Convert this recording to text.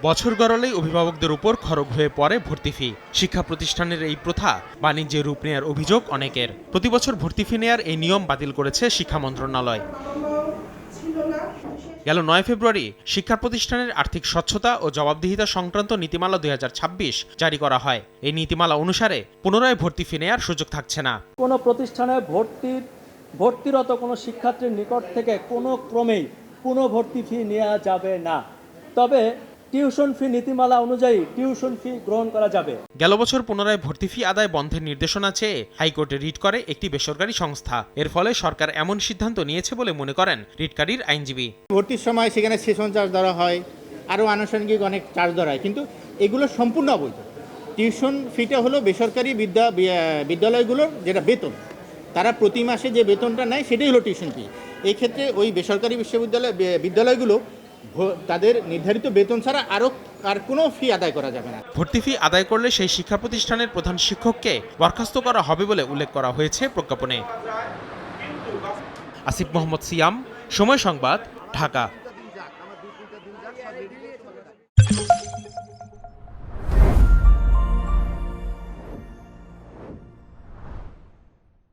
বছর গড়ালেই অভিভাবকদের উপর খরচ হয়ে পড়ে ভর্তি ফি। শিক্ষা প্রতিষ্ঠানের এই প্রথা বাণিজ্যে রূপ নেয়ার অভিযোগ অনেকের। প্রতি বছর ভর্তি ফি নেয়ার এই নিয়ম বাতিল করেছে শিক্ষা মন্ত্রণালয়। গেল 9 ফেব্রুয়ারি শিক্ষা প্রতিষ্ঠানের আর্থিক স্বচ্ছতা ও জবাবদিহিতা সংক্রান্ত নীতিমালা 2026 জারি করা হয়। এই নীতিমালা অনুসারে পুনরায় ভর্তি ফি নেয়ার সুযোগ থাকছে না। কোনো প্রতিষ্ঠানে ভর্তিরত কোনো শিক্ষার্থীর নিকট থেকে কোনো ক্রমেই পুনঃভর্তি ফি নেওয়া যাবে না, তবে টিউশন ফি নীতিমালা অনুযায়ী টিউশন ফি গ্রহণ করা যাবে। গেল বছর পুনরায় ভর্তি ফি আদায় বন্ধের নির্দেশনা চেয়ে হাইকোর্টে রিট করে একটি বেসরকারি সংস্থা। এর ফলে সরকার এমন সিদ্ধান্ত নিয়েছে বলে মনে করেন রিটকারীর আইনজীবী। ভর্তির সময় সেখানে সেশন চার্জ ধরা হয়, আরও আনুষঙ্গিক অনেক চার্জ ধরা হয়, কিন্তু এগুলো সম্পূর্ণ অবৈধ। টিউশন ফিটা হলো বেসরকারি বিদ্যালয়গুলোর যেটা বেতন, তারা প্রতি মাসে যে বেতনটা নেয় সেটাই হলো টিউশন ফি। এই ক্ষেত্রে ওই বেসরকারি বিদ্যালয়গুলো তাদের নির্ধারিত বেতন ছাড়া আর কোনো ফি আদায় করা যাবে না। ভর্তি ফি আদায় করলে সেই শিক্ষা প্রতিষ্ঠানের প্রধান শিক্ষককে বরখাস্ত করা হবে বলে উল্লেখ করা হয়েছে প্রজ্ঞাপনে। আসিফ মোহাম্মদ সিয়াম, সময় সংবাদ, ঢাকা।